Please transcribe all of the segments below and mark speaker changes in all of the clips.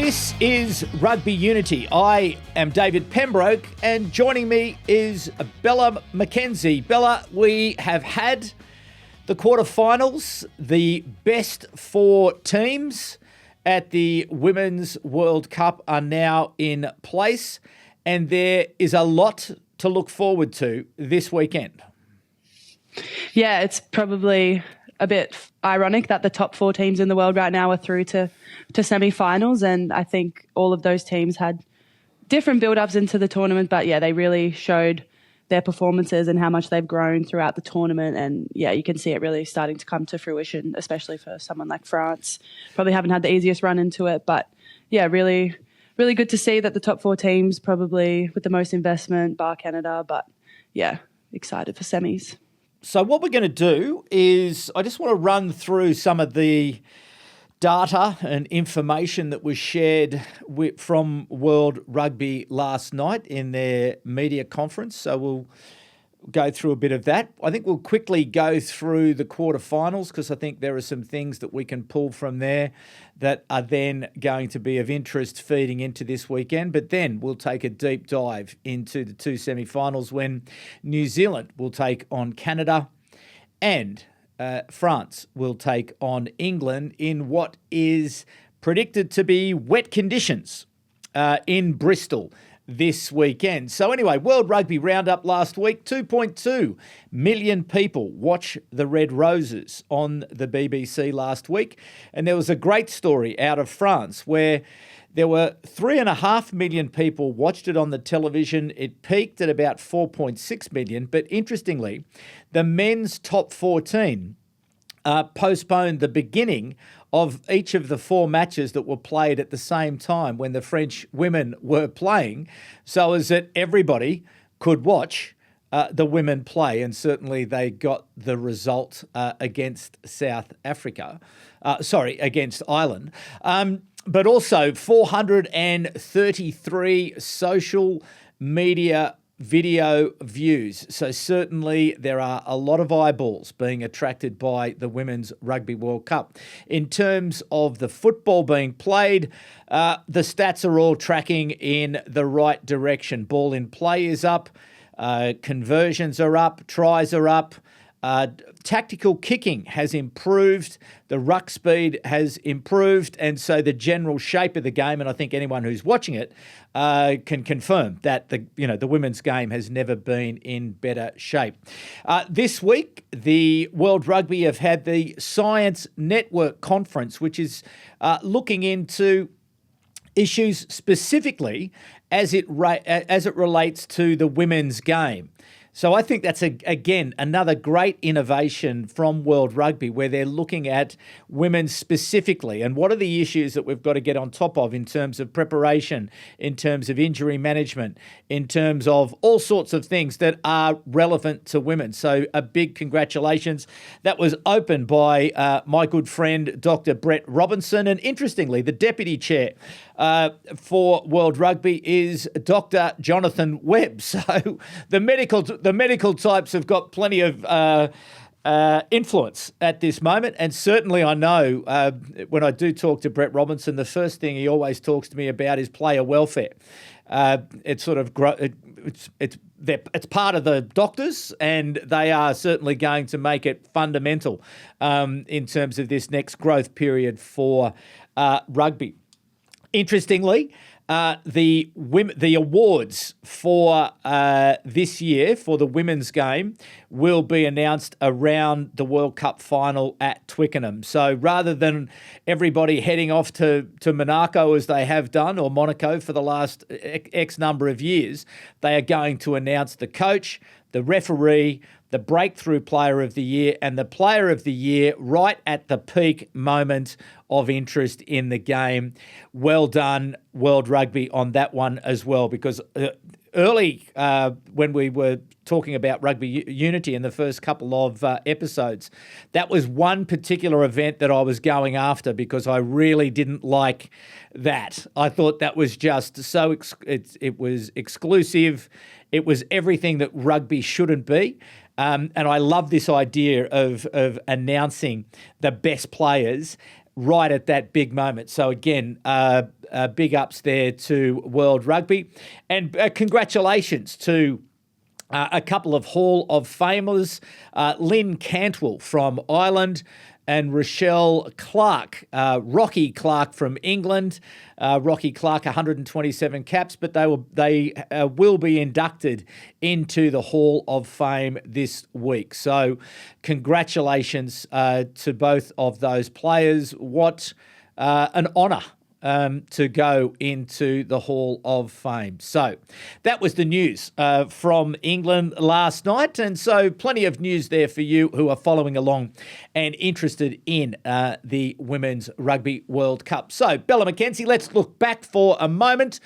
Speaker 1: This is Rugby Unity. I am David Pembroke, and joining me is Bella McKenzie. Bella, we have had the quarterfinals, the best four teams at the Women's World Cup are now in place, and there is a lot to look forward to this weekend.
Speaker 2: Yeah, it's probably a bit ironic that the top four teams in the world right now are through to semifinals, and I think all of those teams had different build-ups into the tournament, but yeah, they really showed their performances and how much they've grown throughout the tournament, and yeah, you can see it really starting to come to fruition, especially for someone like France. Probably haven't had the easiest run into it, but yeah, really good to see that the top four teams probably with the most investment, bar Canada, but yeah, excited for semis.
Speaker 1: So what we're going to do is I just want to run through some of the data and information that was shared from World Rugby last night in their media conference. So we'll go through a bit of that. I think we'll quickly go through the quarterfinals because I think there are some things that we can pull from there that are then going to be of interest feeding into this weekend. But then we'll take a deep dive into the two semifinals when New Zealand will take on Canada and France will take on England in what is predicted to be wet conditions in Bristol this weekend. So anyway, World Rugby Roundup last week, 2.2 million people watch the Red Roses on the BBC last week. And there was a great story out of France where there were 3.5 million people watched it on the television. It peaked at about 4.6 million. But interestingly, the men's top 14 postponed the beginning of each of the four matches that were played at the same time when the French women were playing, so as that everybody could watch the women play. And certainly they got the result against against Ireland. But also 433 social media video views. So certainly there are a lot of eyeballs being attracted by the Women's Rugby World Cup. In terms of the football being played, the stats are all tracking in the right direction. Ball in play is up, conversions are up, tries are up, tactical kicking has improved, the ruck speed has improved, and so the general shape of the game, and I think anyone who's watching it can confirm that the women's game has never been in better shape. This week, the World Rugby have had the Science Network Conference, which is looking into issues specifically as it relates to the women's game. So I think that's, again, another great innovation from World Rugby where they're looking at women specifically and what are the issues that we've got to get on top of in terms of preparation, in terms of injury management, in terms of all sorts of things that are relevant to women. So a big congratulations. That was opened by my good friend, Dr. Brett Robinson. And interestingly, the deputy chair for World Rugby is Dr. Jonathan Webb. So the medical types have got plenty of influence at this moment. And certainly I know when I do talk to Brett Robinson, the first thing he always talks to me about is player welfare. It's sort of it's part of the doctors, and they are certainly going to make it fundamental in terms of this next growth period for rugby. Interestingly, the awards for this year for the women's game will be announced around the World Cup final at Twickenham. So rather than everybody heading off to Monaco as they have done, or Monaco for the last X number of years, they are going to announce the coach, the referee, the breakthrough player of the year, and the player of the year right at the peak moment of interest in the game. Well done, World Rugby, on that one as well, because early when we were talking about Rugby Unity in the first couple of episodes, that was one particular event that I was going after because I really didn't like that. I thought that was just so it was exclusive. It was everything that rugby shouldn't be. And I love this idea of announcing the best players right at that big moment. So again, big ups there to World Rugby, and congratulations to a couple of Hall of Famers, Lynn Cantwell from Ireland and Rochelle Clark, Rocky Clark from England. Rocky Clark, 127 caps, but they will be inducted into the Hall of Fame this week. So congratulations to both of those players. What an honour to go into the Hall of Fame. So that was the news from England last night. And so plenty of news there for you who are following along and interested in the Women's Rugby World Cup. So Bella McKenzie, let's look back for a moment.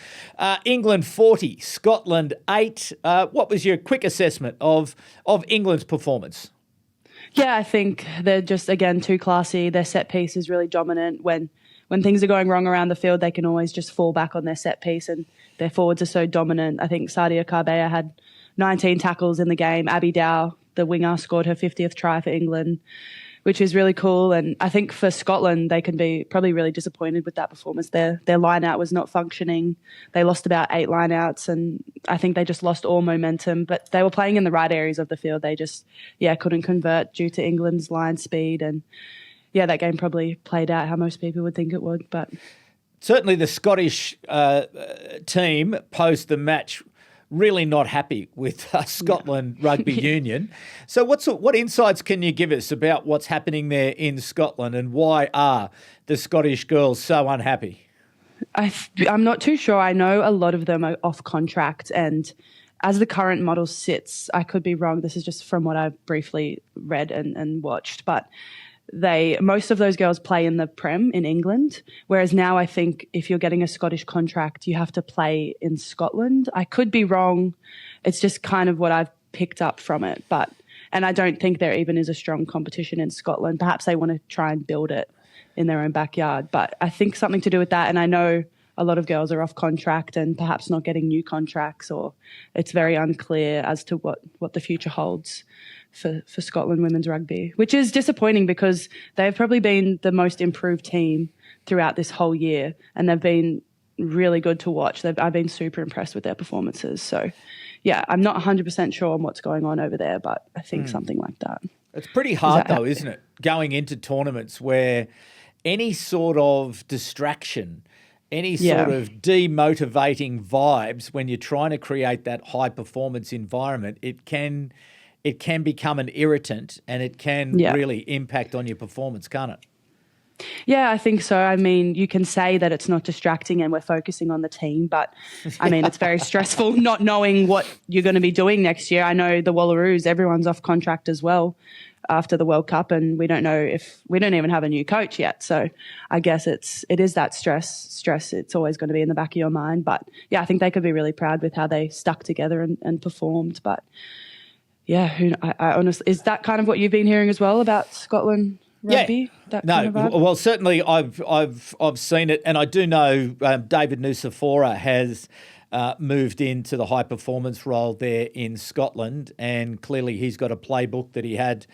Speaker 1: England 40, Scotland 8. What was your quick assessment of England's performance?
Speaker 2: Yeah, I think they're just, again, too classy. Their set piece is really dominant. When things are going wrong around the field, they can always just fall back on their set piece, and their forwards are so dominant. I think Sadia Karbaya had 19 tackles in the game. Abby Dow, the winger, scored her 50th try for England, which is really cool. And I think for Scotland, they can be probably really disappointed with that performance. Their line out was not functioning. They lost about 8 line outs, and I think they just lost all momentum. But they were playing in the right areas of the field. They just, couldn't convert due to England's line speed. And that game probably played out how most people would think it would. But
Speaker 1: certainly the Scottish team post the match really not happy with Scotland Rugby Union. So what insights can you give us about what's happening there in Scotland, and why are the Scottish girls so unhappy?
Speaker 2: I'm not too sure. I know a lot of them are off contract, and as the current model sits, I could be wrong. This is just from what I've briefly read and watched, but most of those girls play in the Prem in England, whereas now I think if you're getting a Scottish contract, you have to play in Scotland. I could be wrong. It's just kind of what I've picked up from it. And I don't think there even is a strong competition in Scotland. Perhaps they want to try and build it in their own backyard. But I think something to do with that. And I know a lot of girls are off contract and perhaps not getting new contracts, or it's very unclear as to what the future holds for Scotland women's rugby, which is disappointing because they've probably been the most improved team throughout this whole year, and they've been really good to watch. I've been super impressed with their performances. So, I'm not 100% sure on what's going on over there, but I think something like that.
Speaker 1: It's pretty hard though, isn't it? Going into tournaments where any sort of distraction, any sort of demotivating vibes when you're trying to create that high performance environment, it can become an irritant, and it can really impact on your performance, can't it?
Speaker 2: Yeah, I think so. I mean, you can say that it's not distracting and we're focusing on the team, but I mean, it's very stressful not knowing what you're going to be doing next year. I know the Wallaroos, everyone's off contract as well after the World Cup, and we don't know if we don't even have a new coach yet. So I guess it is that stress. It's always going to be in the back of your mind. But I think they could be really proud with how they stuck together and performed. But I honestly, is that kind of what you've been hearing as well about Scotland rugby?
Speaker 1: Well, certainly I've seen it, and I do know David Nusafora has moved into the high performance role there in Scotland, and clearly he's got a playbook that he had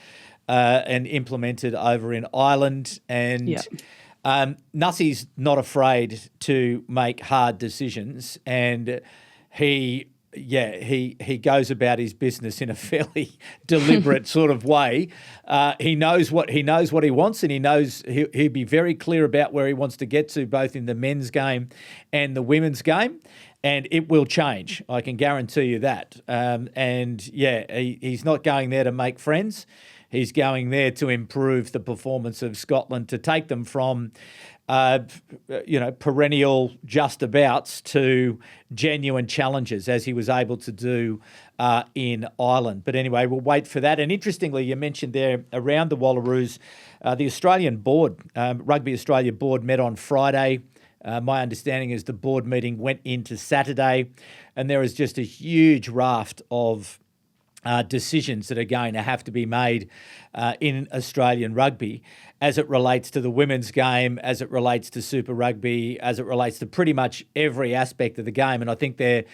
Speaker 1: and implemented over in Ireland, and Nussie's not afraid to make hard decisions, and he goes about his business in a fairly deliberate sort of way. He knows what he wants, and he knows he'll be very clear about where he wants to get to, both in the men's game and the women's game. And it will change, I can guarantee you that. He's not going there to make friends. He's going there to improve the performance of Scotland, to take them from perennial just abouts to genuine challenges, as he was able to do in Ireland. But anyway, we'll wait for that. And interestingly, you mentioned there around the Wallaroos, the Australian board, Rugby Australia board, met on Friday. My understanding is the board meeting went into Saturday, and there is just a huge raft of decisions that are going to have to be made in Australian rugby as it relates to the women's game, as it relates to Super Rugby, as it relates to pretty much every aspect of the game. And I think they're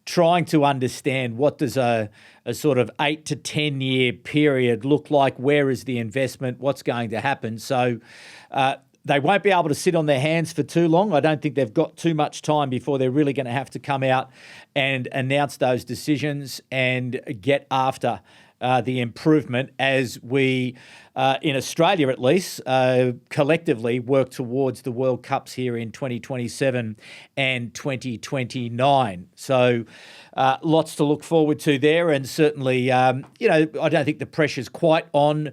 Speaker 1: trying to understand, what does a sort of 8 to 10 year period look like? Where is the investment? What's going to happen? So They won't be able to sit on their hands for too long. I don't think they've got too much time before they're really going to have to come out and announce those decisions and get after the improvement as we, in Australia at least, collectively work towards the World Cups here in 2027 and 2029. So lots to look forward to there. And certainly, I don't think the pressure's quite on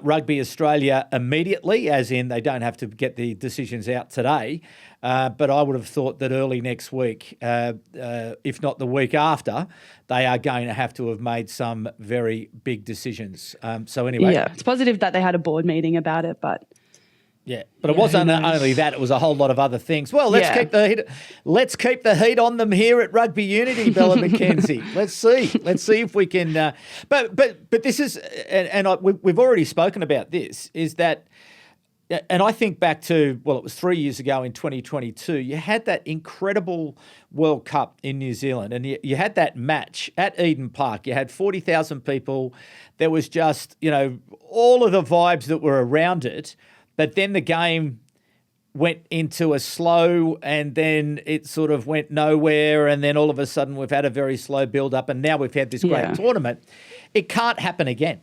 Speaker 1: Rugby Australia immediately, as in they don't have to get the decisions out today. But I would have thought that early next week, if not the week after, they are going to have made some very big decisions. So anyway.
Speaker 2: Yeah, it's positive that they had a board meeting about it, but...
Speaker 1: Yeah, but it wasn't only that; it was a whole lot of other things. Well, let's keep the heat on them here at Rugby Unity, Bella McKenzie. Let's see if we can. But this is, we've already spoken about this. Is that, and I think back to it was 3 years ago in 2022. You had that incredible World Cup in New Zealand, and you had that match at Eden Park. You had 40,000 people. There was just all of the vibes that were around it. But then the game went into a slow and then it sort of went nowhere. And then all of a sudden we've had a very slow build up and now we've had this great tournament. It can't happen again.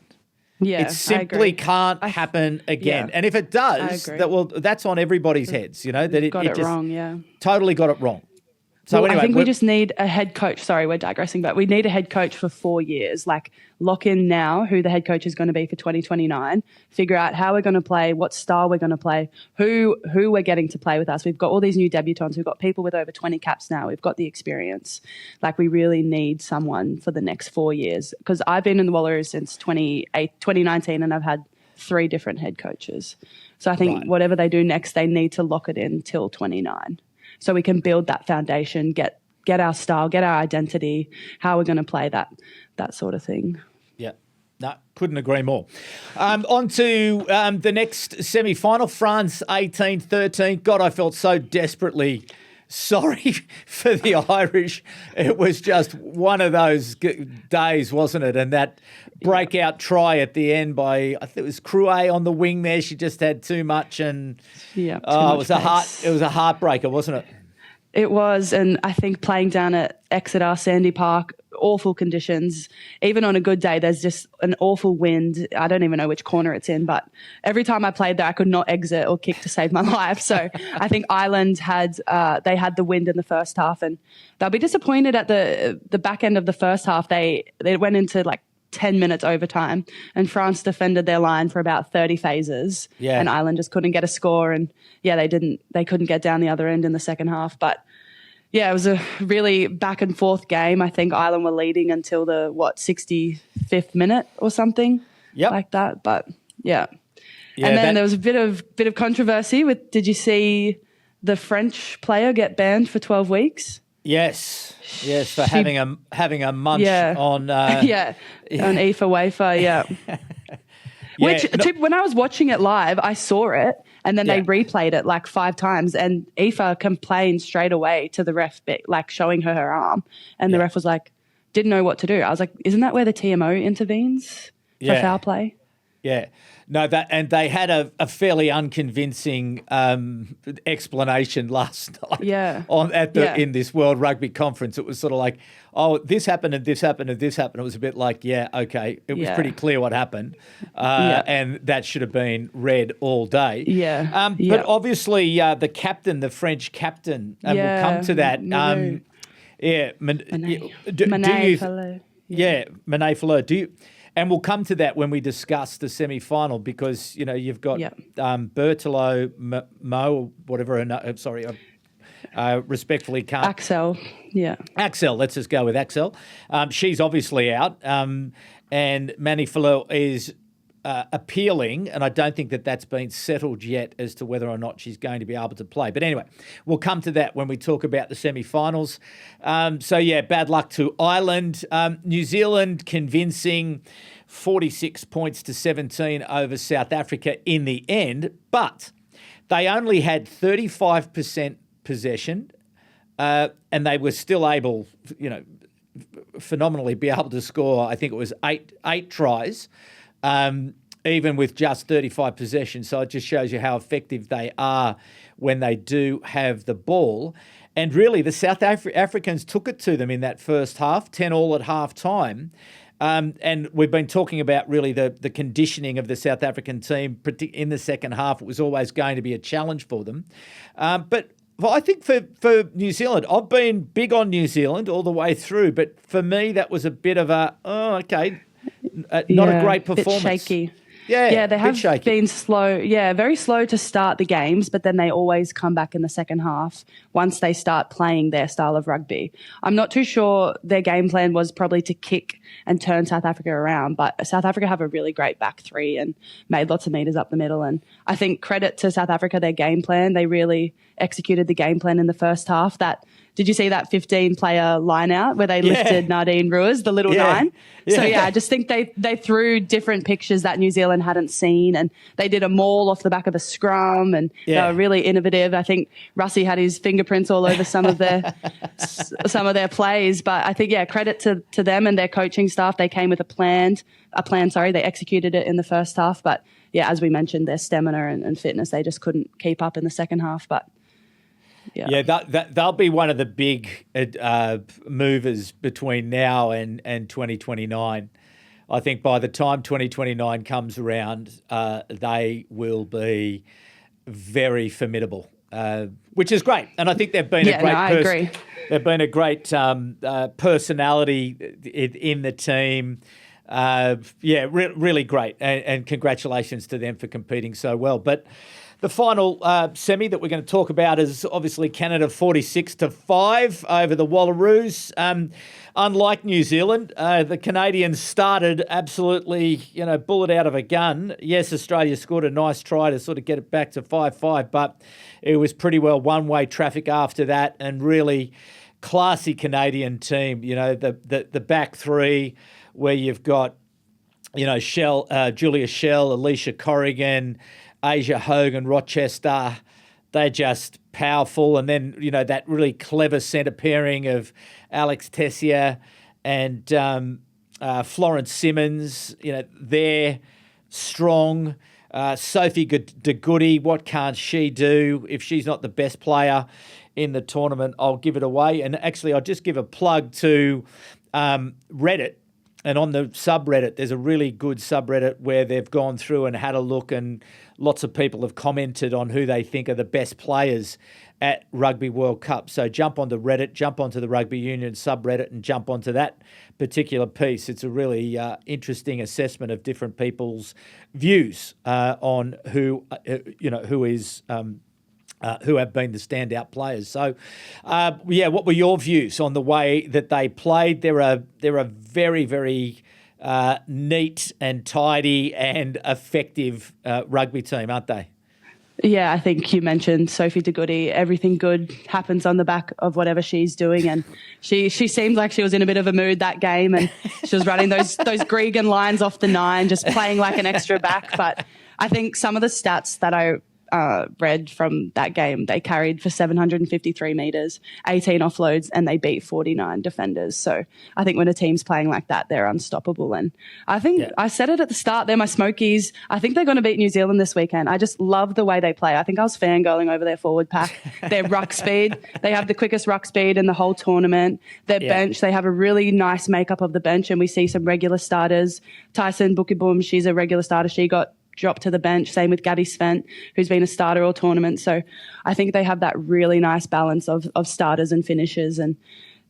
Speaker 2: Yeah,
Speaker 1: it simply can't happen again.
Speaker 2: Yeah,
Speaker 1: and if it does, that's on everybody's heads, that it
Speaker 2: just wrong,
Speaker 1: totally got it wrong. So anyway,
Speaker 2: I think we just need a head coach. Sorry, we're digressing, but we need a head coach for 4 years. Like, lock in now who the head coach is going to be for 2029. Figure out how we're going to play, what style we're going to play, who we're getting to play with us. We've got all these new debutants. We've got people with over 20 caps now. We've got the experience. Like, we really need someone for the next 4 years. Because I've been in the Wallaroos since 2019 and I've had 3 different head coaches. So I think whatever they do next, they need to lock it in till 29. So we can build that foundation, get our style, get our identity, how we're going to play that sort of thing.
Speaker 1: Yeah, no, couldn't agree more. On to the next semi-final, France 18-13. God, I felt so desperately sorry for the Irish. It was just one of those days, wasn't it? And that breakout try at the end by, I think it was Crouet on the wing there. She just had too much, and it was a heartbreaker, wasn't it?
Speaker 2: It was, and I think playing down at Exeter, Sandy Park, awful conditions. Even on a good day, there's just an awful wind. I don't even know which corner it's in, but every time I played there, I could not exit or kick to save my life. So I think Ireland had the wind in the first half, and they'll be disappointed at the back end of the first half. They went into like 10 minutes overtime, and France defended their line for about 30 phases, and Ireland just couldn't get a score. And they couldn't get down the other end in the second half. But yeah, it was a really back and forth game. I think Ireland were leading until the 65th minute or something like that. But and then there was a bit of controversy with. Did you see the French player get banned for 12 weeks?
Speaker 1: Yes, for having a munch on on
Speaker 2: Aoife Wafer, when I was watching it live, I saw it, and then they replayed it like 5 times, and Aoife complained straight away to the ref, like showing her arm, and the ref was like, didn't know what to do. I was like, isn't that where the TMO intervenes for foul play? Yeah.
Speaker 1: No, and they had a fairly unconvincing explanation last night in this World Rugby Conference. It was sort of like, oh, this happened and this happened and this happened. It was a bit like, okay, it was pretty clear what happened, and that should have been read all day. But obviously the captain, the French captain, and we'll come to that. Manet Falot. And we'll come to that when we discuss the semi-final, because you've got Berthelot, Mo, whatever. Respectfully can't.
Speaker 2: Axel,
Speaker 1: Axel. Let's just go with Axel. She's obviously out, and Manet Falot is appealing, and I don't think that's been settled yet as to whether or not she's going to be able to play. But anyway, we'll come to that when we talk about the semi-finals. Bad luck to Ireland. New Zealand convincing 46 points to 17 over South Africa in the end, but they only had 35% possession, and they were still able, phenomenally be able to score, I think it was eight tries. even with just 35 possessions. So it just shows you how effective they are when they do have the ball. And really, the South Africans took it to them in that first half, 10-all at half-time. And we've been talking about really the conditioning of the South African team in the second half. It was always going to be a challenge for them. But I think for New Zealand, I've been big on New Zealand all the way through. But for me, that was a bit of not a great performance.
Speaker 2: Bit shaky.
Speaker 1: Yeah,
Speaker 2: they have been slow. Yeah, very slow to start the games, but then they always come back in the second half once they start playing their style of rugby. I'm not too sure their game plan was probably to kick and turn South Africa around, but South Africa have a really great back three and made lots of meters up the middle. And I think credit to South Africa, their game plan. They really executed the game plan in the first half. Did you see that 15-player line-out where they lifted Nadine Ruiz, the little nine? So, I just think they threw different pictures that New Zealand hadn't seen, and they did a maul off the back of a scrum, and they were really innovative. I think Russie had his fingerprints all over some of their plays. But I think, credit to them and their coaching staff. They came with a plan. They executed it in the first half. But, as we mentioned, their stamina and fitness, they just couldn't keep up in the second half. But they'll be one of the big movers between now and 2029. I think by the time 2029 comes around, they will be very formidable, which is great. And I think they've been I agree.
Speaker 1: They've been a great personality in the team. Really great. And congratulations to them for competing so well. But the final semi that we're going to talk about is obviously Canada 46-5 over the Wallaroos. Unlike New Zealand, the Canadians started absolutely, bullet out of a gun. Yes, Australia scored a nice try to sort of get it back to 5-5, but it was pretty well one-way traffic after that, and really classy Canadian team. The back three where you've got, Julia Schell, Alicia Corrigan, Asia Hogan, Rochester, they're just powerful. And then, that really clever centre pairing of Alex Tessier and Florence Simmons, they're strong. Sophie de Goede, what can't she do? If she's not the best player in the tournament, I'll give it away. And actually, I'll just give a plug to Reddit. And on the subreddit, there's a really good subreddit where they've gone through and had a look, and lots of people have commented on who they think are the best players at Rugby World Cup. So jump onto Reddit, jump onto the Rugby Union subreddit and jump onto that particular piece. It's a really interesting assessment of different people's views on who have been the standout players. So, what were your views on the way that they played? They're a very, very neat and tidy and effective rugby team, aren't they?
Speaker 2: Yeah, I think you mentioned Sophie de Goede. Everything good happens on the back of whatever she's doing, and she seemed like she was in a bit of a mood that game, and she was running those Gregan lines off the nine, just playing like an extra back. But I think some of the stats that I read from that game, they carried for 753 metres, 18 offloads, and they beat 49 defenders. So I think when a team's playing like that, they're unstoppable. And I think I said it at the start, they're my Smokies. I think they're going to beat New Zealand this weekend. I just love the way they play. I think I was fangirling over their forward pack. Their ruck speed, they have the quickest ruck speed in the whole tournament. Their bench, they have a really nice makeup of the bench, and we see some regular starters. Tyson Bukiboom, she's a regular starter. She got dropped to the bench. Same with Gabby Svent, who's been a starter all tournament. So I think they have that really nice balance of starters and finishers. And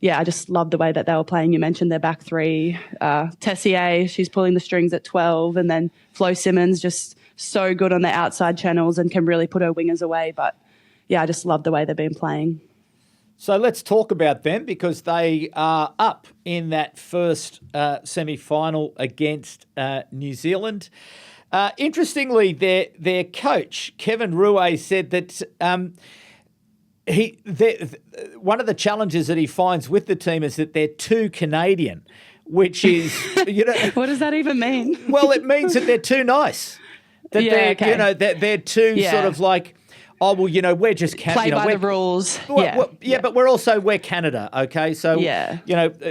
Speaker 2: I just love the way that they were playing. You mentioned their back three. Tessier, she's pulling the strings at 12. And then Flo Simmons, just so good on the outside channels and can really put her wingers away. But I just love the way they've been playing.
Speaker 1: So let's talk about them, because they are up in that first semi-final against New Zealand. Interestingly, their coach, Kevin Ruiz, said that one of the challenges that he finds with the team is that they're too Canadian, which is,
Speaker 2: what does that even mean?
Speaker 1: Well, it means that they're too nice. That they're too sort of like, oh, well, we're just
Speaker 2: play by the rules.
Speaker 1: But we're Canada, okay? So,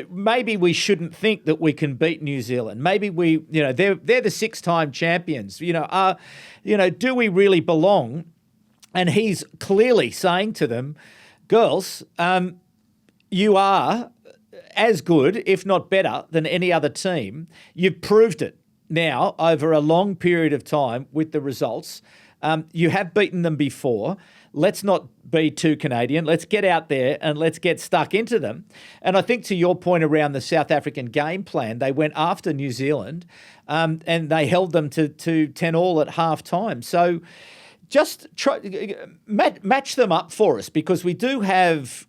Speaker 1: maybe we shouldn't think that we can beat New Zealand. Maybe they're the 6-time champions. Do we really belong? And he's clearly saying to them, girls, you are as good, if not better, than any other team. You've proved it now over a long period of time with the results. You have beaten them before. Let's not be too Canadian. Let's get out there and let's get stuck into them. And I think to your point around the South African game plan, they went after New Zealand and they held them to 10-all at half time. So just match them up for us, because we do have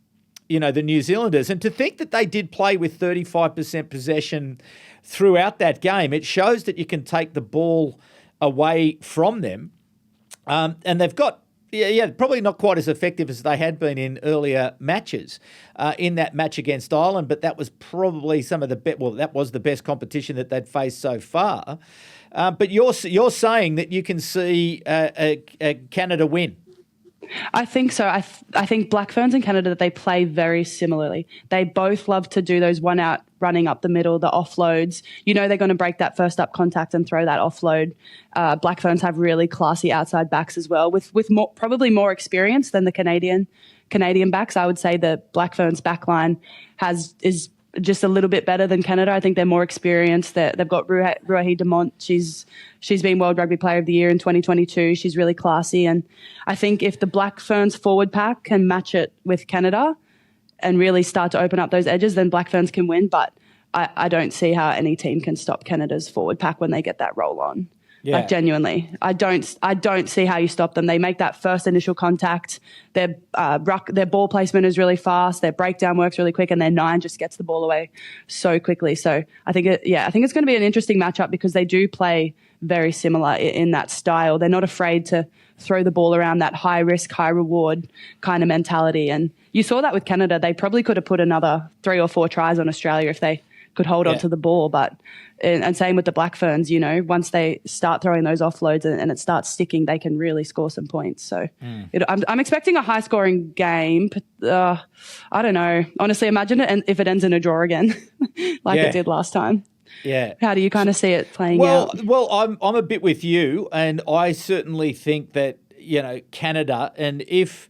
Speaker 1: the New Zealanders. And to think that they did play with 35% possession throughout that game, it shows that you can take the ball away from them. And they've got, probably not quite as effective as they had been in earlier matches in that match against Ireland, but that was probably that was the best competition that they'd faced so far. But you're saying that you can see a Canada win.
Speaker 2: I think so. I think Black Ferns and Canada, they play very similarly. They both love to do those one-out running up the middle, the offloads. They're going to break that first up contact and throw that offload. Black Ferns have really classy outside backs as well, with probably more experience than the Canadian backs. I would say the Black Ferns backline is just a little bit better than Canada. I think they're more experienced. They've got Ruahi Demont. She's been World Rugby Player of the Year in 2022. She's really classy. And I think if the Black Ferns forward pack can match it with Canada and really start to open up those edges, then Black Ferns can win. But I don't see how any team can stop Canada's forward pack when they get that roll on. Yeah. Like, genuinely, I don't see how you stop them. They make that first initial contact. Their ball placement is really fast. Their breakdown works really quick, and their 9 just gets the ball away so quickly. So I think it's going to be an interesting matchup, because they do play very similar in that style. They're not afraid to throw the ball around, that high risk, high reward kind of mentality. And you saw that with Canada. They probably could have put another 3 or 4 tries on Australia if they could hold on to the ball. And same with the Black Ferns, once they start throwing those offloads and it starts sticking, they can really score some points. So I'm expecting a high scoring game. But, I don't know. Honestly, imagine it if it ends in a draw again, like it did last time.
Speaker 1: Yeah.
Speaker 2: How do you kind of see it playing out?
Speaker 1: Well, I'm a bit with you, and I certainly think that, Canada, and if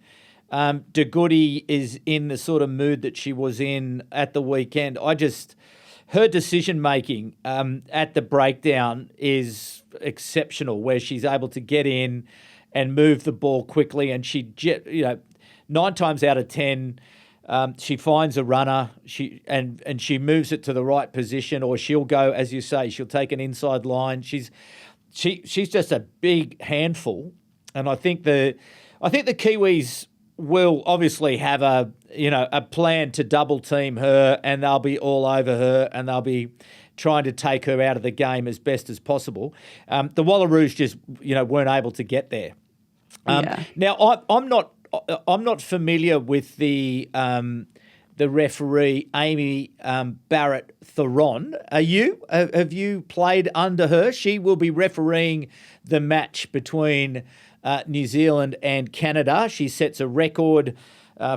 Speaker 1: de Goede is in the sort of mood that she was in at the weekend, her decision-making at the breakdown is exceptional, where she's able to get in and move the ball quickly. And 9 times out of 10, she finds a runner and she moves it to the right position, or she'll go, as you say, she'll take an inside line. She's just a big handful. And I think the Kiwis will obviously have a plan to double team her, and they'll be all over her, and they'll be trying to take her out of the game as best as possible. The Wallaroos just weren't able to get there. Now I'm not familiar with the referee Amy Barrett Theron. Are you? Have you played under her? She will be refereeing the match between New Zealand and Canada. She sets a record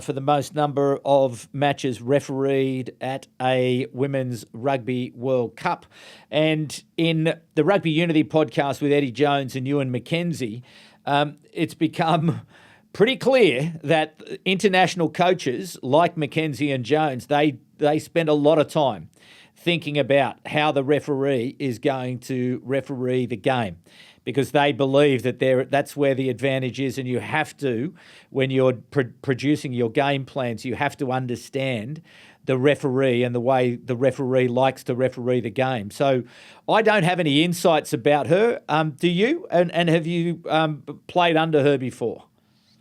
Speaker 1: for the most number of matches refereed at a Women's Rugby World Cup. And in the Rugby Unity podcast with Eddie Jones and Ewan McKenzie, it's become pretty clear that international coaches like McKenzie and Jones, they spend a lot of time thinking about how the referee is going to referee the game, because they believe that that's where the advantage is, and you have to, when you're producing your game plans, you have to understand the referee and the way the referee likes to referee the game. So I don't have any insights about her. Do you? And have you played under her before?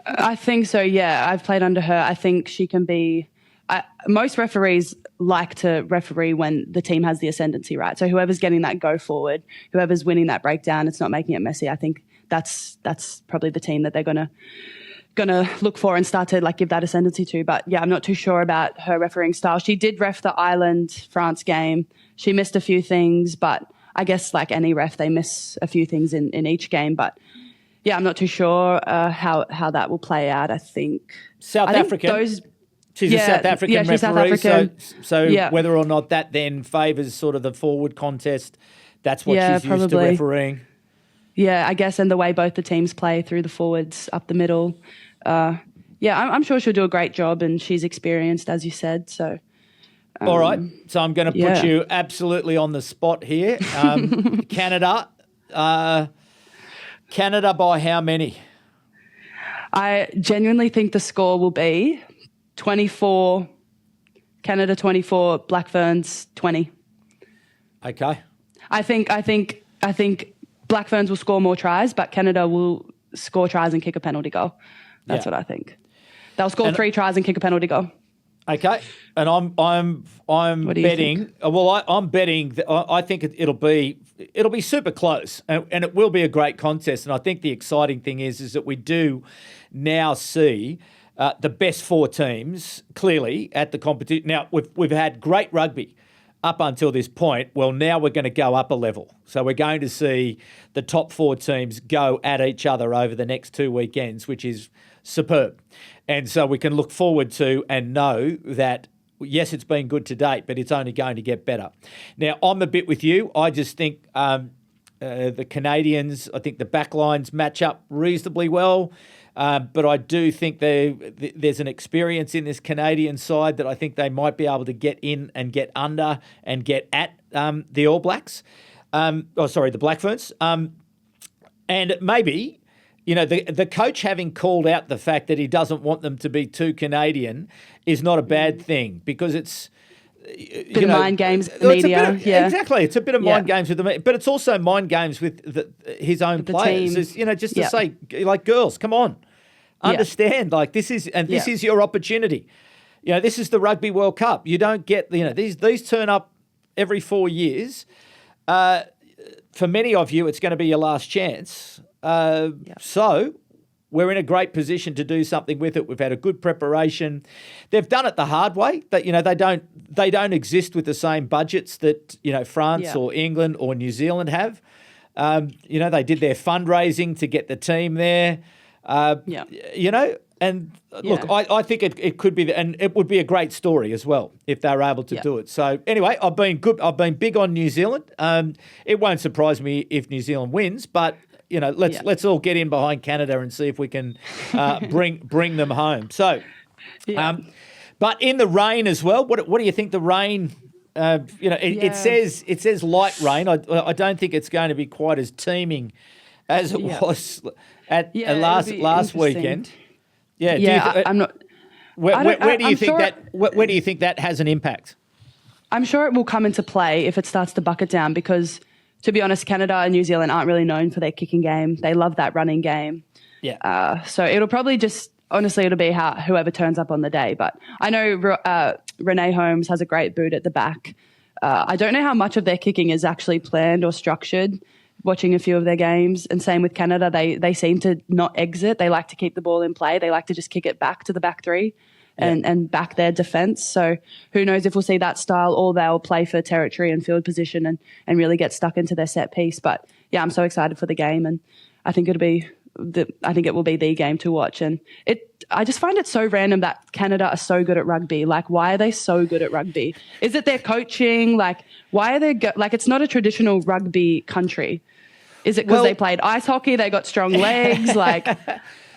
Speaker 2: I think so, yeah. I've played under her. I think she can be... most referees like to referee when the team has the ascendancy, right? So whoever's getting that go forward, whoever's winning that breakdown, it's not making it messy. I think that's probably the team that they're gonna look for and start to give that ascendancy to. But yeah, I'm not too sure about her refereeing style. She did ref the Ireland-France game. She missed a few things, but I guess like any ref, they miss a few things in each game. But I'm not too sure how that will play out. I think
Speaker 1: South African. She's a South African referee,
Speaker 2: she's South African.
Speaker 1: so whether or not that then favours sort of the forward contest, that's what she's
Speaker 2: probably
Speaker 1: used to refereeing.
Speaker 2: Yeah, I guess, and the way both the teams play through the forwards, up the middle. I'm sure she'll do a great job, and she's experienced, as you said. So,
Speaker 1: all right. So I'm going to put you absolutely on the spot here. Canada. Canada by how many?
Speaker 2: I genuinely think the score will be 24, Canada 24, Black Ferns 20.
Speaker 1: Okay.
Speaker 2: I think Black Ferns will score more tries, but Canada will score tries and kick a penalty goal. That's what I think. They'll score 3 tries and kick a penalty goal.
Speaker 1: Okay, and I'm betting. Well, I'm betting that I think it'll be super close, and it will be a great contest. And I think the exciting thing is that we do now see the best 4 teams clearly at the competition. Now we've had great rugby up until this point. Well, now we're going to go up a level. So we're going to see the top 4 teams go at each other over the next 2 weekends, which is superb. And so we can look forward to and know that, yes, it's been good to date, but it's only going to get better. Now, I'm a bit with you. I just think the Canadians, I think the backlines match up reasonably well. But I do think there's an experience in this Canadian side that I think they might be able to get in and get under and get at the All Blacks. The Black Ferns. And maybe, the coach having called out the fact that he doesn't want them to be too Canadian is not a bad thing, because it's
Speaker 2: bit of mind games with the media.
Speaker 1: Exactly. It's a bit of mind games with the media, but it's also mind games with his own players. Just to say, like, girls, come on. Understand, like, this is your opportunity. This is the Rugby World Cup. You don't get, these turn up every 4 years. For many of you, it's going to be your last chance. So we're in a great position to do something with it. We've had a good preparation. They've done it the hard way. That they don't exist with the same budgets that France or England or New Zealand have. They did their fundraising to get the team there. And look, I think it could be, and it would be a great story as well if they were able to do it. So anyway, I've been big on New Zealand. It won't surprise me if New Zealand wins, but let's all get in behind Canada and see if we can bring them home. So, but in the rain as well. What do you think the rain? It says light rain. I don't think it's going to be quite as teeming as it was at last weekend.
Speaker 2: I'm not.
Speaker 1: Where do you think that has an impact?
Speaker 2: I'm sure it will come into play if it starts to bucket down, because, to be honest, Canada and New Zealand aren't really known for their kicking game. They love that running game. So it'll probably it'll be whoever turns up on the day. But I know Renee Holmes has a great boot at the back. I don't know how much of their kicking is actually planned or structured, watching a few of their games. And same with Canada. They seem to not exit. They like to keep the ball in play. They like to just kick it back to the back 3 and back their defence. So who knows if we'll see that style, or they'll play for territory and field position and really get stuck into their set piece. But I'm so excited for the game, and I think it will be the game to watch. And I just find it so random that Canada are so good at rugby. Like, why are they so good at rugby? Is it their coaching? Like, why are they it's not a traditional rugby country. Is it because they played ice hockey? They got strong legs? Like,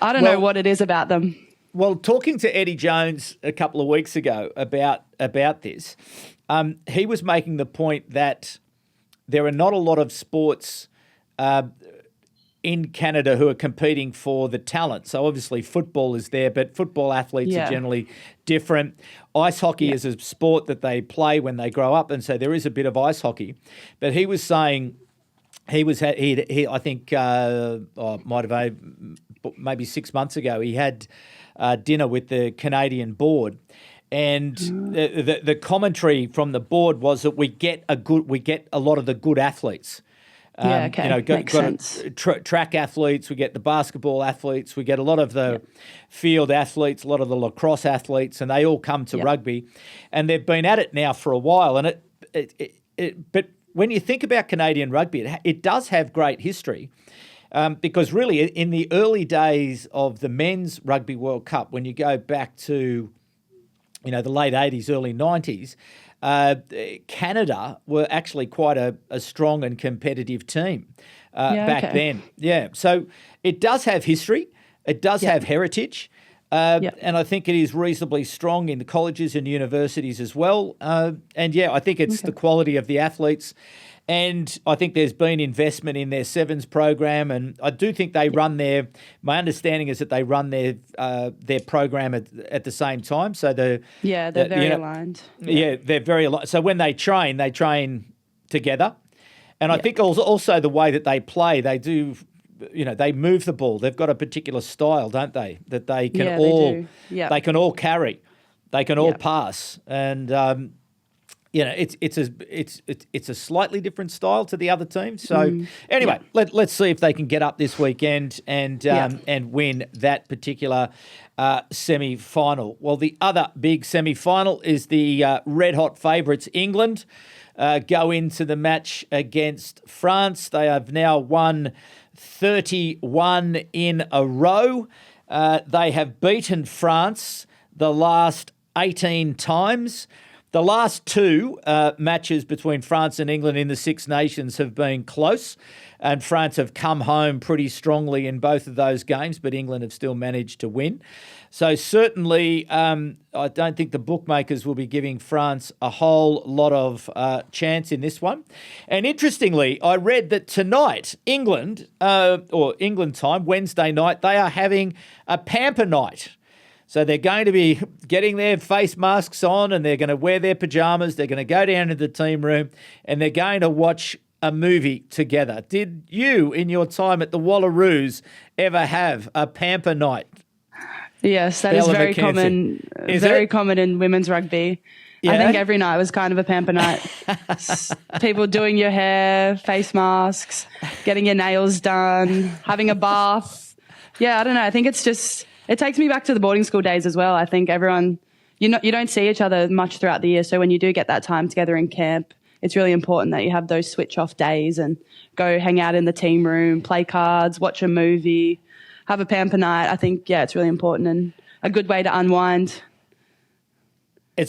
Speaker 2: I don't know what it is about them.
Speaker 1: Well, talking to Eddie Jones a couple of weeks ago about this, he was making the point that there are not a lot of sports in Canada who are competing for the talent. So obviously football is there, but football athletes are generally different. Ice hockey is a sport that they play when they grow up, and so there is a bit of ice hockey. But he was saying I think might have maybe 6 months ago, he had dinner with the Canadian board, and the commentary from the board was that we get a lot of the good athletes.
Speaker 2: Makes sense.
Speaker 1: Track athletes, we get the basketball athletes, we get a lot of the field athletes, a lot of the lacrosse athletes, and they all come to rugby, and they've been at it now for a while. And but when you think about Canadian rugby, it does have great history. Because really in the early days of the men's Rugby World Cup, when you go back to, the late 80s, early 90s, Canada were actually quite a strong and competitive team back then. Yeah, so it does have history. It does have heritage. And I think it is reasonably strong in the colleges and universities as well. I think it's the quality of the athletes. And I think there's been investment in their sevens program, and I do think they run my understanding is that they run their program at the same time. So they're
Speaker 2: very aligned.
Speaker 1: Yeah, they're very aligned. So when they train together. And I think also the way that they play, they do, they move the ball. They've got a particular style, don't they? That they can they can all carry, they can all pass, and it's a slightly different style to the other teams. So anyway, let's see if they can get up this weekend and win that particular semi-final. Well, the other big semi-final is the red-hot favourites, England, go into the match against France. They have now won 31 in a row. They have beaten France the last 18 times. The last two matches between France and England in the Six Nations have been close, and France have come home pretty strongly in both of those games, but England have still managed to win. So certainly I don't think the bookmakers will be giving France a whole lot of chance in this one. And interestingly, I read that tonight, England time, Wednesday night, they are having a pamper night. So they're going to be getting their face masks on, and they're going to wear their pajamas. They're going to go down to the team room, and they're going to watch a movie together. Did you, in your time at the Wallaroos, ever have a pamper night?
Speaker 2: Yes, that is very common. Very common in women's rugby. Yeah. I think every night was kind of a pamper night. People doing your hair, face masks, getting your nails done, having a bath. Yeah, I don't know. I think it's just... It takes me back to the boarding school days as well. I think everyone, you don't see each other much throughout the year. So when you do get that time together in camp, it's really important that you have those switch off days and go hang out in the team room, play cards, watch a movie, have a pamper night. I think, it's really important and a good way to unwind. I'm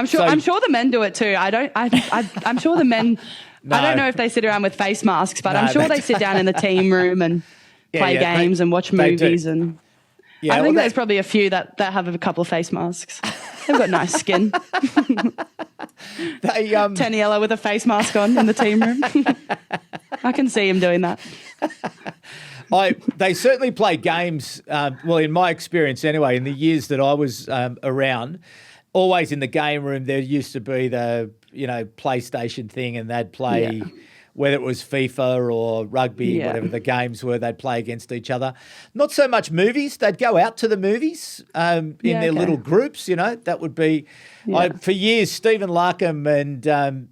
Speaker 2: sure the men do it too. I'm sure the men, no. I don't know if they sit around with face masks, but I'm sure they sit down in the team room and play games and watch movies and... Yeah, I think there's probably a few that have a couple of face masks. They've got nice skin. Taniela with a face mask on in the team room. I can see him doing that.
Speaker 1: They certainly play games, in my experience anyway, in the years that I was around, always in the game room there used to be the, PlayStation thing, and they'd play... whether it was FIFA or rugby, whatever the games were, they'd play against each other. Not so much movies. They'd go out to the movies in their little groups, That would be... for years, Stephen Larkham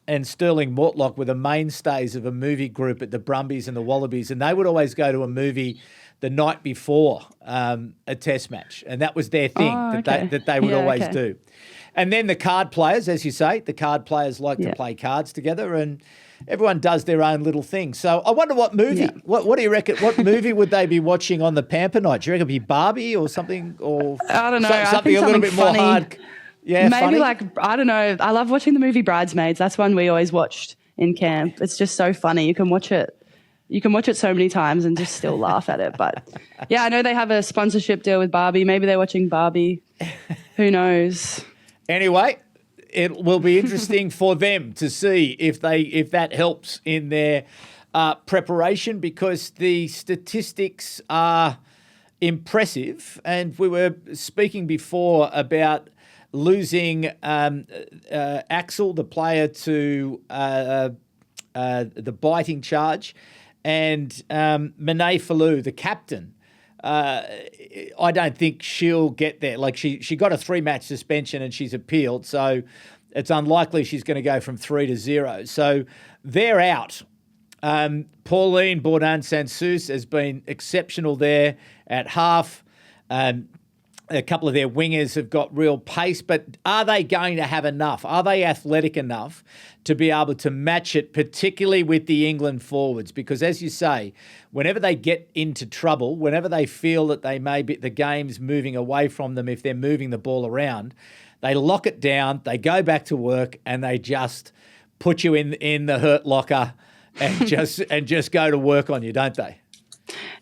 Speaker 1: and Sterling Mortlock were the mainstays of a movie group at the Brumbies and the Wallabies, and they would always go to a movie the night before a test match, and that was their thing that they would always do. And then the card players, as you say, the card players like to play cards together, and everyone does their own little thing. So I wonder what movie, what do you reckon, what movie would they be watching on the pamper night? Do you reckon it'd be Barbie or something? Or
Speaker 2: I don't know.
Speaker 1: Something a little bit funny. More hard. Yeah,
Speaker 2: maybe funny? I don't know. I love watching the movie Bridesmaids. That's one we always watched in camp. It's just so funny. You can watch it so many times and just still laugh at it. But I know they have a sponsorship deal with Barbie. Maybe they're watching Barbie. Who knows?
Speaker 1: Anyway, it will be interesting for them to see if that helps in their preparation, because the statistics are impressive. And we were speaking before about losing Axel, the player, to the biting charge, and Mane Falou, the captain. I don't think she'll get there. Like she got a 3-match suspension and she's appealed, so it's unlikely she's going to go from 3 to 0. So they're out. Pauline Bourdin-Sansus has been exceptional there at half. A couple of their wingers have got real pace, but are they going to have enough? Are they athletic enough to be able to match it, particularly with the England forwards? Because as you say, whenever they get into trouble, whenever they feel that they may be, the game's moving away from them if they're moving the ball around, they lock it down, they go back to work, and they just put you in the hurt locker and just go to work on you, don't they?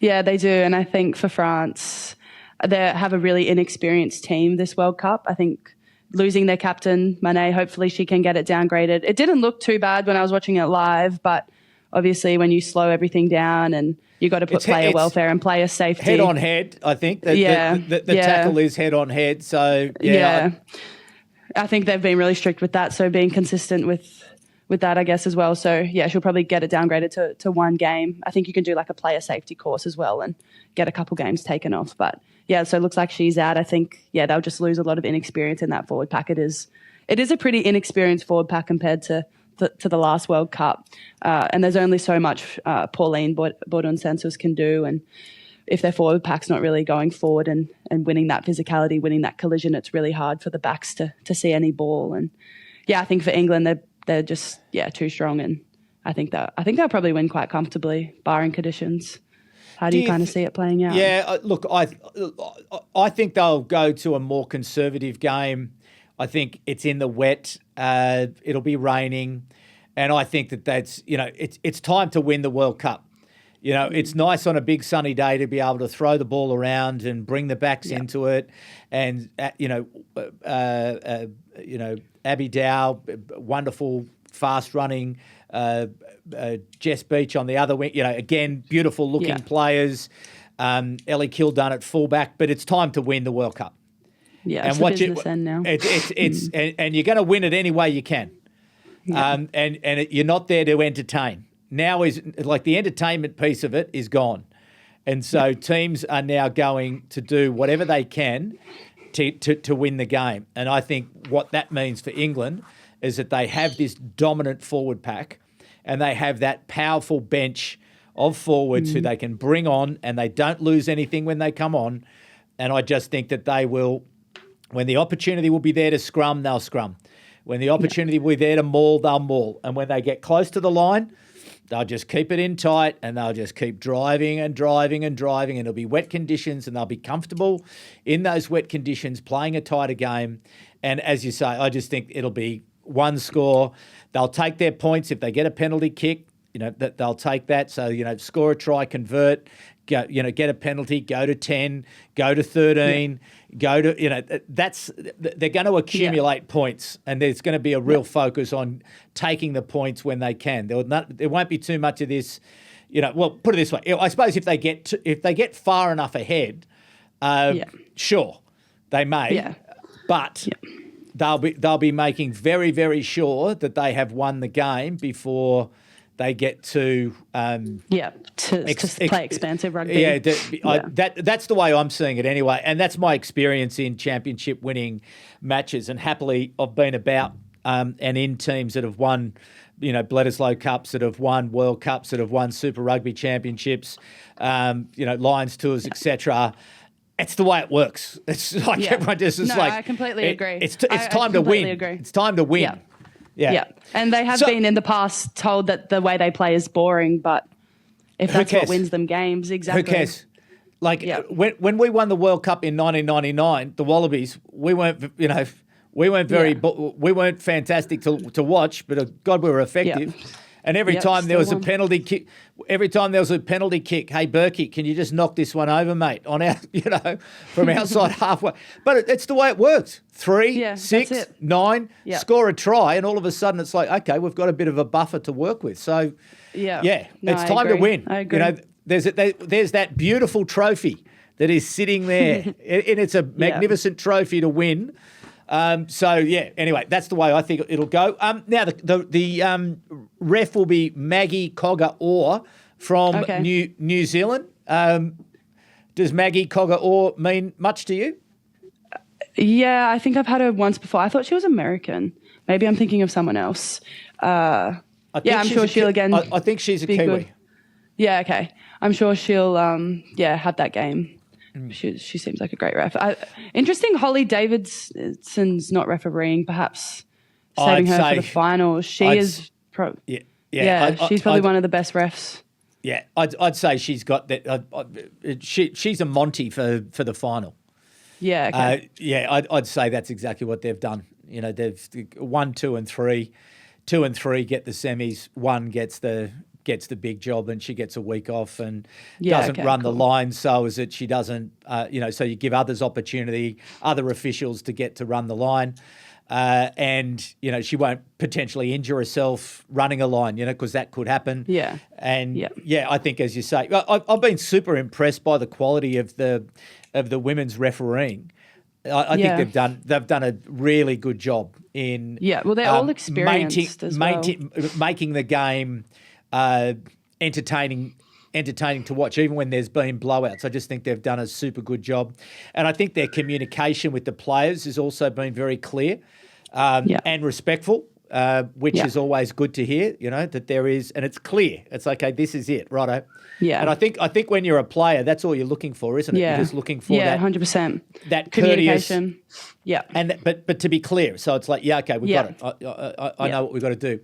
Speaker 2: Yeah, they do. And I think for France, they have a really inexperienced team this World Cup. I think losing their captain, Manet, hopefully she can get it downgraded. It didn't look too bad when I was watching it live, but obviously when you slow everything down and you got to put player welfare and player safety.
Speaker 1: Head on head, I think. The tackle is head on head. So,
Speaker 2: I think they've been really strict with that. So being consistent with that, I guess, as well. So, yeah, she'll probably get it downgraded to one game. I think you can do like a player safety course as well and get a couple games taken off. But, yeah, so it looks like she's out. I think, they'll just lose a lot of inexperience in that forward pack. It is a pretty inexperienced forward pack compared to the last World Cup. And there's only so much Pauline Bourdon-Santos can do. And if their forward pack's not really going forward and winning that physicality, winning that collision, it's really hard for the backs to see any ball. And, I think for England, they're just too strong, and I think they'll probably win quite comfortably, barring conditions. How do you kind of see it playing out?
Speaker 1: Yeah, look, I think they'll go to a more conservative game. I think it's in the wet. It'll be raining, and I think that's it's time to win the World Cup. It's nice on a big sunny day to be able to throw the ball around and bring the backs into it, and Abby Dow, wonderful, fast-running, Jess Beach on the other wing. Again, beautiful-looking players. Ellie Kildown at fullback, but it's time to win the World Cup.
Speaker 2: Yeah, it's the business end now.
Speaker 1: And you're going to win it any way you can. Yeah. You're not there to entertain. Now is like the entertainment piece of it is gone, and so teams are now going to do whatever they can to win the game. And I think what that means for England is that they have this dominant forward pack and they have that powerful bench of forwards who they can bring on, and they don't lose anything when they come on. And I just think that they will, when the opportunity will be there to scrum, they'll scrum. When the opportunity will be there to maul, they'll maul. And when they get close to the line, they'll just keep it in tight and they'll just keep driving and driving and driving, and it'll be wet conditions and they'll be comfortable in those wet conditions playing a tighter game. And as you say, I just think it'll be one score. They'll take their points if they get a penalty kick, that they'll take that. So, score a try, convert, go, get a penalty, go to 10, go to 13, go to, they're going to accumulate points, and there's going to be a real focus on taking the points when they can. There won't be too much of this, well, put it this way. I suppose if they get far enough ahead, sure, they may, but they'll be making very, very sure that they have won the game before they get to
Speaker 2: play expansive rugby.
Speaker 1: That's the way I'm seeing it anyway, and that's my experience in championship winning matches. And happily, I've been about and in teams that have won, Bledisloe Cups, that have won World Cups, that have won Super Rugby Championships, Lions Tours, etc. It's the way it works. It's like everyone just is
Speaker 2: I completely agree.
Speaker 1: It's time to win.
Speaker 2: Agree.
Speaker 1: It's time to win.
Speaker 2: Yeah. And they have been in the past told that the way they play is boring, but if that's what wins them games, exactly.
Speaker 1: Who cares? When we won the World Cup in 1999, the Wallabies, we weren't fantastic to watch, but God, we were effective. And every time there was a penalty kick, hey Berkey, can you just knock this one over, mate? On our, from outside halfway. But it's the way it works. 3, 6, 9, score a try, and all of a sudden it's like, okay, we've got a bit of a buffer to work with. So it's time to win.
Speaker 2: I agree.
Speaker 1: There's that beautiful trophy that is sitting there, and it's a magnificent trophy to win. Anyway, that's the way I think it'll go. Now, the ref will be Maggie Cogger-Orr from New Zealand. Does Maggie Cogger-Orr mean much to you?
Speaker 2: Yeah, I think I've had her once before. I thought she was American. Maybe I'm thinking of someone else. I'm sure she'll again.
Speaker 1: I think she's a Kiwi.
Speaker 2: Good. Yeah, okay. I'm sure she'll have that game She seems like a great ref. Interesting, Holly Davidson's not refereeing, perhaps saving her for the final. She's probably one of the best refs.
Speaker 1: Yeah, I'd say she's got that. She's a Monty for the final.
Speaker 2: Yeah, okay.
Speaker 1: I'd say that's exactly what they've done. You know, they've 1, 2, and 3. 2 and 3 get the semis. 1 gets the big job, and she gets a week off and doesn't run the line. So is it she doesn't, so you give others opportunity, other officials to get to run the line. And, she won't potentially injure herself running a line, because that could happen.
Speaker 2: Yeah.
Speaker 1: And, I think, as you say, I've been super impressed by the quality of the women's refereeing. I think they've done a really good job in
Speaker 2: they're all experienced as well.
Speaker 1: Making the game entertaining to watch, even when there's been blowouts. I just think they've done a super good job. And I think their communication with the players has also been very clear and respectful, which is always good to hear, that there is, and it's clear. It's like, okay, this is it, righto.
Speaker 2: Yeah.
Speaker 1: And I think when you're a player, that's all you're looking for, isn't it?
Speaker 2: Yeah.
Speaker 1: You're just looking for that
Speaker 2: 100%.
Speaker 1: That
Speaker 2: communication.
Speaker 1: Yeah. And but to be clear, so it's like, okay, we got it. I know what we've got to do.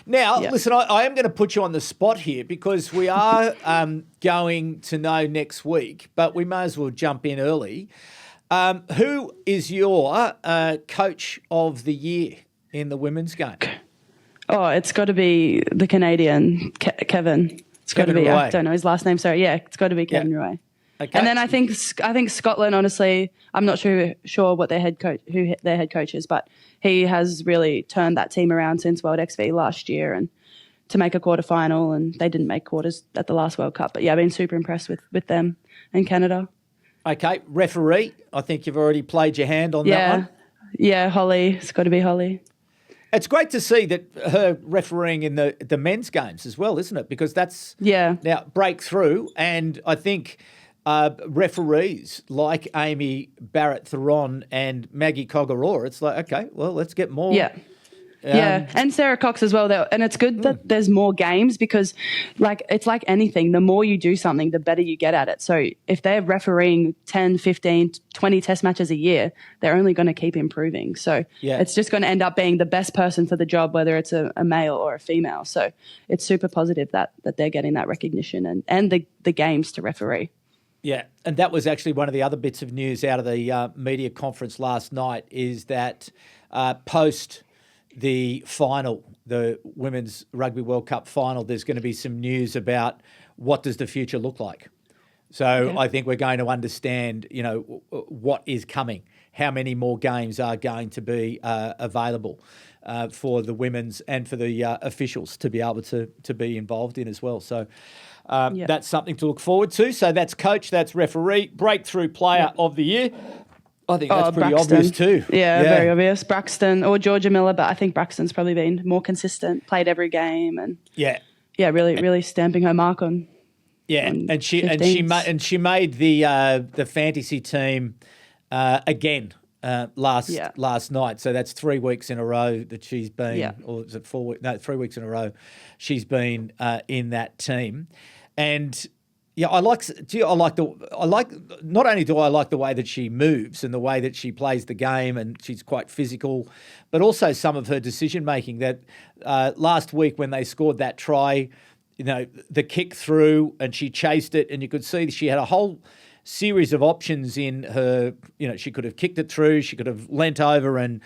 Speaker 1: Now, listen, I am going to put you on the spot here because we are going to know next week, but we may as well jump in early. Who is your coach of the year in the women's game?
Speaker 2: Oh, it's got to be the Canadian Kevin. It's got to be. Roy. I don't know his last name. Sorry, it's got to be Kevin Roy. Okay. And then I think Scotland. Honestly, I'm not sure what their head coach is, but he has really turned that team around since World XV last year and to make a quarterfinal. And they didn't make quarters at the last World Cup, but I've been super impressed with them and Canada. Okay,
Speaker 1: referee. I think you've already played your hand on that one.
Speaker 2: Yeah, Holly. It's got to be Holly.
Speaker 1: It's great to see that her refereeing in the men's games as well, isn't it? Because that's now breakthrough, and I think referees like Amy Barrett-Theron and Maggie Cogaroa, it's like, okay, well, let's get more.
Speaker 2: And Sarah Cox as well. And it's good that there's more games because, it's like anything. The more you do something, the better you get at it. So if they're refereeing 10, 15, 20 test matches a year, they're only going to keep improving. So it's just going to end up being the best person for the job, whether it's a male or a female. So it's super positive that they're getting that recognition and the games to referee.
Speaker 1: Yeah, and that was actually one of the other bits of news out of the media conference last night is that post the final, the Women's Rugby World Cup final, there's going to be some news about what does the future look like. So I think we're going to understand, what is coming, how many more games are going to be available for the women's and for the officials to be able to be involved in as well. So that's something to look forward to. So that's coach, that's referee, breakthrough player of the year. I think that's pretty obvious too.
Speaker 2: Yeah, very obvious. Braxton or Georgia Miller, but I think Braxton's probably been more consistent, played every game, and really stamping her mark on. Yeah,
Speaker 1: and she made the fantasy team again last night. So that's 3 weeks in a row that she's been, or is it 4 weeks? No, 3 weeks in a row she's been in that team, and. Yeah, not only do I like the way that she moves and the way that she plays the game and she's quite physical, but also some of her decision making that last week when they scored that try, the kick through and she chased it and you could see she had a whole series of options in her, she could have kicked it through, she could have leant over and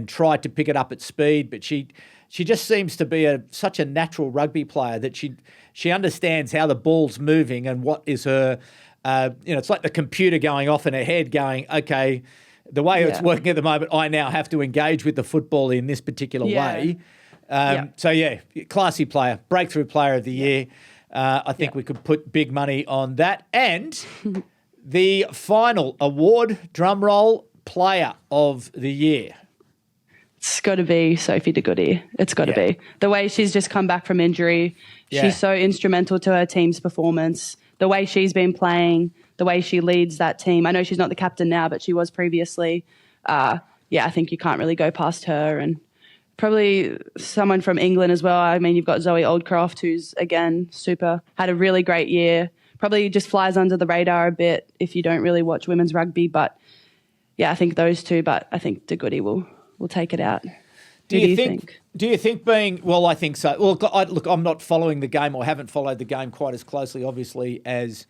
Speaker 1: tried to pick it up at speed, but she just seems to be such a natural rugby player that she understands how the ball's moving and what is her, it's like the computer going off in her head going, okay, the way it's working at the moment, I now have to engage with the football in this particular way. So, classy player, breakthrough player of the year. I think we could put big money on that. And the final award, drum roll, player of the year.
Speaker 2: It's got to be Sophie de Goede. It's got to be. The way she's just come back from injury, she's so instrumental to her team's performance. The way she's been playing, the way she leads that team. I know she's not the captain now, but she was previously. I think you can't really go past her. And probably someone from England as well. I mean, you've got Zoe Oldcroft, who's, again, had a really great year. probably just flies under the radar a bit if you don't really watch women's rugby. But yeah, I think those two. But I think De Goede will take it out.
Speaker 1: Do you think? Do you think being? Well, I think so. Well, look, I'm not following the game, or haven't followed the game quite as closely, obviously, as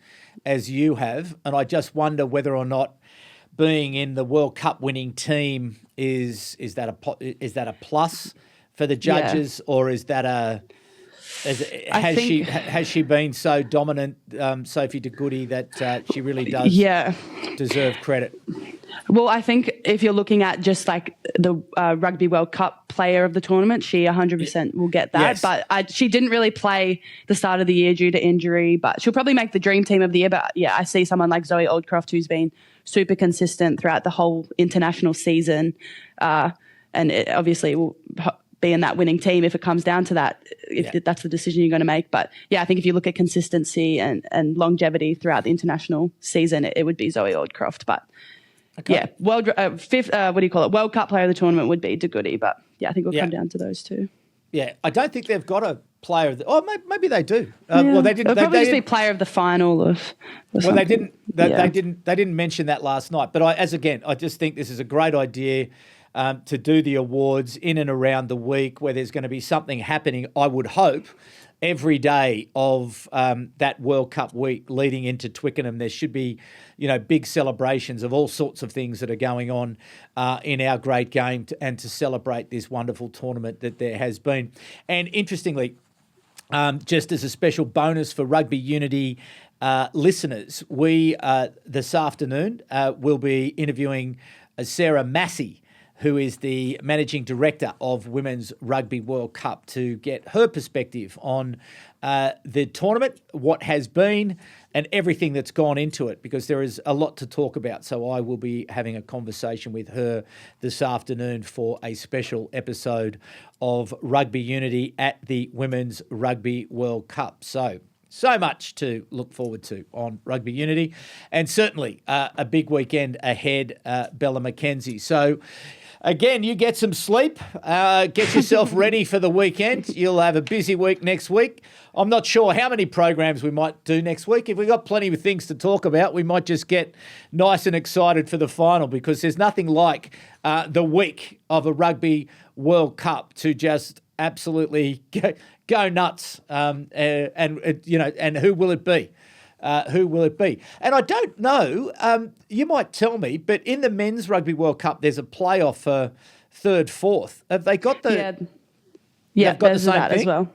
Speaker 1: you have, and I just wonder whether or not being in the World Cup winning team is that a plus for the judges, or is that has she been so dominant, Sophie de Goede, that she really does deserve credit?
Speaker 2: Well, I think if you're looking at just like the Rugby World Cup player of the tournament, she 100% will get that. Yes. But she didn't really play the start of the year due to injury, but she'll probably make the dream team of the year. But yeah, I see someone like Zoe Oldcroft who's been super consistent throughout the whole international season. And it obviously will be in that winning team if it comes down to that, if that's the decision you're going to make. But yeah, I think if you look at consistency and longevity throughout the international season, it would be Zoe Oldcroft. But yeah, World Cup player of the tournament would be De Goede. But yeah, I think it'll come down to those two. Yeah,
Speaker 1: I don't think they've got a player of the... Oh, maybe they do. Well, they didn't.
Speaker 2: It'll probably just be player of the final
Speaker 1: well, they didn't. They didn't mention that last night. But I just think this is a great idea to do the awards in and around the week, where there's going to be something happening. I would hope every day of that World Cup week leading into Twickenham, there should be, big celebrations of all sorts of things that are going on in our great game and to celebrate this wonderful tournament that there has been. And interestingly, just as a special bonus for Rugby Unity listeners, we this afternoon will be interviewing Sarah Massey, who is the Managing Director of Women's Rugby World Cup, to get her perspective on the tournament, what has been, and everything that's gone into it, because there is a lot to talk about. So I will be having a conversation with her this afternoon for a special episode of Rugby Unity at the Women's Rugby World Cup. So much to look forward to on Rugby Unity, and certainly a big weekend ahead, Bella McKenzie. So again, you get some sleep, get yourself ready for the weekend. You'll have a busy week next week. I'm not sure how many programs we might do next week. If we've got plenty of things to talk about, we might just get nice and excited for the final, because there's nothing like the week of a Rugby World Cup to just absolutely go nuts. And who will it be? Who will it be? And I don't know, you might tell me, but in the Men's Rugby World Cup, there's a playoff for third, fourth. Have they got the...
Speaker 2: Yeah, there's that as well.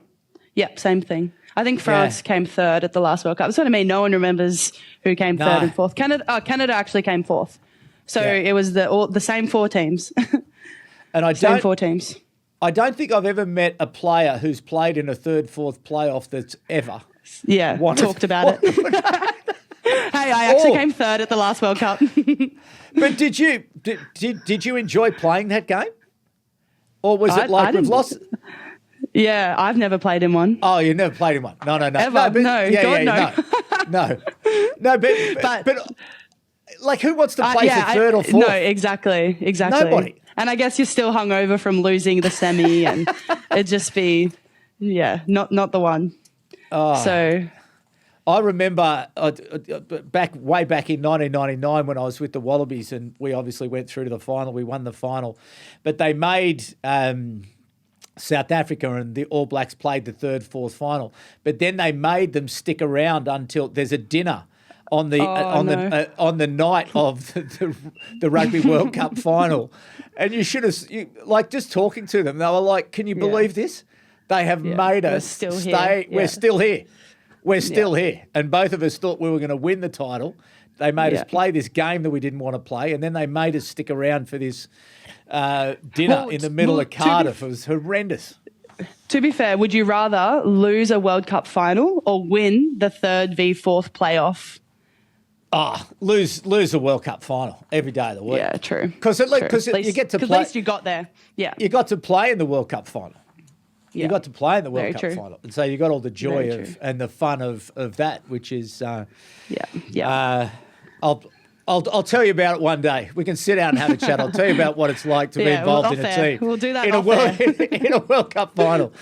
Speaker 2: Yep, same thing. I think France came third at the last World Cup. That's what I mean. No one remembers who came third and fourth. Canada actually came fourth. So it was the same four teams.
Speaker 1: And
Speaker 2: same four teams.
Speaker 1: I don't think I've ever met a player who's played in a third, fourth playoff that's ever...
Speaker 2: talked about it. Hey, I actually came third at the last World Cup.
Speaker 1: But did you enjoy playing that game, or was it like we've lost?
Speaker 2: Yeah, I've never played in one.
Speaker 1: Oh, you never played in one? No.
Speaker 2: Ever? No,
Speaker 1: no. But like, who wants to play for third or fourth?
Speaker 2: No, exactly.
Speaker 1: Nobody.
Speaker 2: And I guess you're still hungover from losing the semi, and it'd just be, not the one.
Speaker 1: Oh.
Speaker 2: So
Speaker 1: I remember way back in 1999 when I was with the Wallabies, and we obviously went through to the final. We won the final, but they made South Africa and the All Blacks played the third, fourth final. But then they made them stick around until there's a dinner on the on the night of the Rugby World Cup final, and you should have just talking to them. They were like, "Can you believe this? They have made us stay. We're still here. We're still here." And both of us thought we were going to win the title. They made us play this game that we didn't want to play, and then they made us stick around for this dinner in the middle of Cardiff. It was horrendous.
Speaker 2: To be fair, would you rather lose a World Cup final or win the third v fourth playoff?
Speaker 1: Lose a World Cup final every day of the week.
Speaker 2: Yeah, true.
Speaker 1: Because you get to play.
Speaker 2: At least you got there. Yeah,
Speaker 1: you got to play in the World Cup final. You got to play in the World Cup final, and so you got all the joy and the fun of that, which is I'll tell you about it one day. We can sit down and have a chat. I'll tell you about what it's like to be involved in a team.
Speaker 2: We'll do that
Speaker 1: in a World Cup final.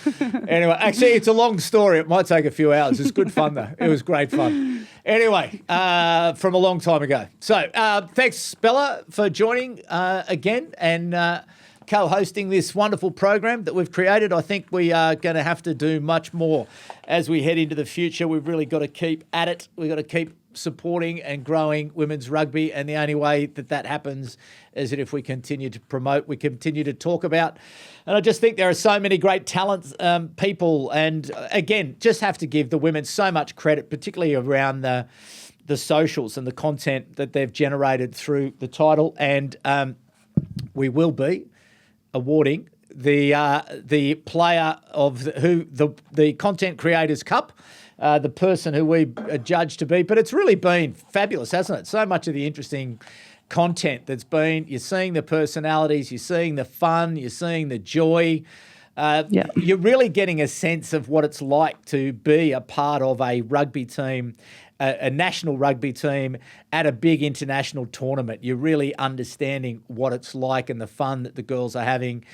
Speaker 1: Anyway, actually, it's a long story. It might take a few hours. It's good fun though. It was great fun. Anyway, from a long time ago. So thanks, Bella, for joining again and co-hosting this wonderful program that we've created. I think we are going to have to do much more as we head into the future. We've really got to keep at it. We've got to keep supporting and growing women's rugby, and the only way that happens is that if we continue to promote, we continue to talk about. And I just think there are so many great talents, people, and again, just have to give the women so much credit, particularly around the socials and the content that they've generated through the title. And we will be awarding the player of the Content Creators Cup, the person who we judged to be. But it's really been fabulous, hasn't it? So much of the interesting content that's been, you're seeing the personalities, you're seeing the fun, you're seeing the joy. You're really getting a sense of what it's like to be a part of a rugby team, a national rugby team at a big international tournament. You're really understanding what it's like and the fun that the girls are having.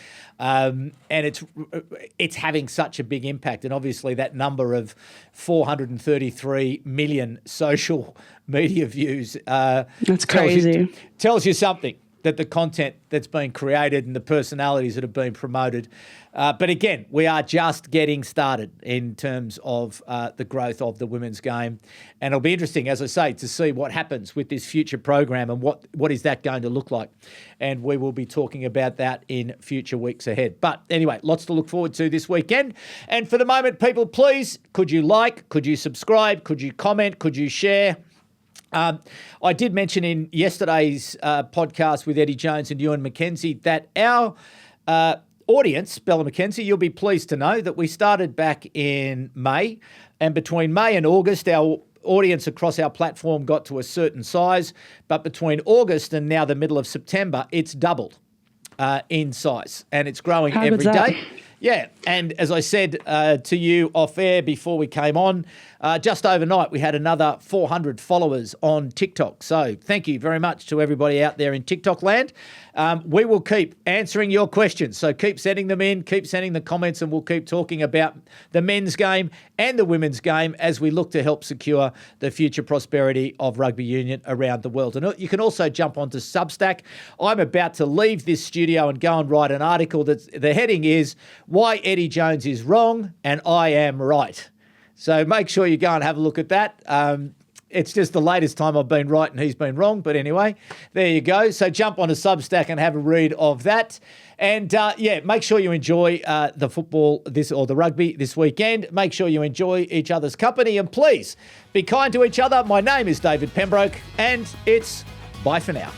Speaker 1: And it's having such a big impact. And obviously that number of 433 million social media views
Speaker 2: that's crazy.
Speaker 1: Tells you something, that the content that's been created and the personalities that have been promoted. But again, we are just getting started in terms of the growth of the women's game. And it'll be interesting, as I say, to see what happens with this future program and what is that going to look like. And we will be talking about that in future weeks ahead. But anyway, lots to look forward to this weekend. And for the moment, people, please, could you like, could you subscribe, could you comment, could you share? I did mention in yesterday's podcast with Eddie Jones and Ewan McKenzie that our audience, Bella McKenzie, you'll be pleased to know that we started back in May, and between May and August, our audience across our platform got to a certain size, but between August and now the middle of September, it's doubled in size, and it's growing every day. Yeah, and as I said to you off air before we came on, just overnight we had another 400 followers on TikTok. So thank you very much to everybody out there in TikTok land. We will keep answering your questions. So keep sending them in, keep sending the comments, and we'll keep talking about the men's game and the women's game as we look to help secure the future prosperity of rugby union around the world. And you can also jump onto Substack. I'm about to leave this studio and go and write an article that the heading is Why Eddie Jones is Wrong and I Am Right. So make sure you go and have a look at that. It's just the latest time I've been right and he's been wrong. But anyway, there you go. So jump onto Substack and have a read of that. And make sure you enjoy the football the rugby this weekend. Make sure you enjoy each other's company. And please be kind to each other. My name is David Pembroke and it's bye for now.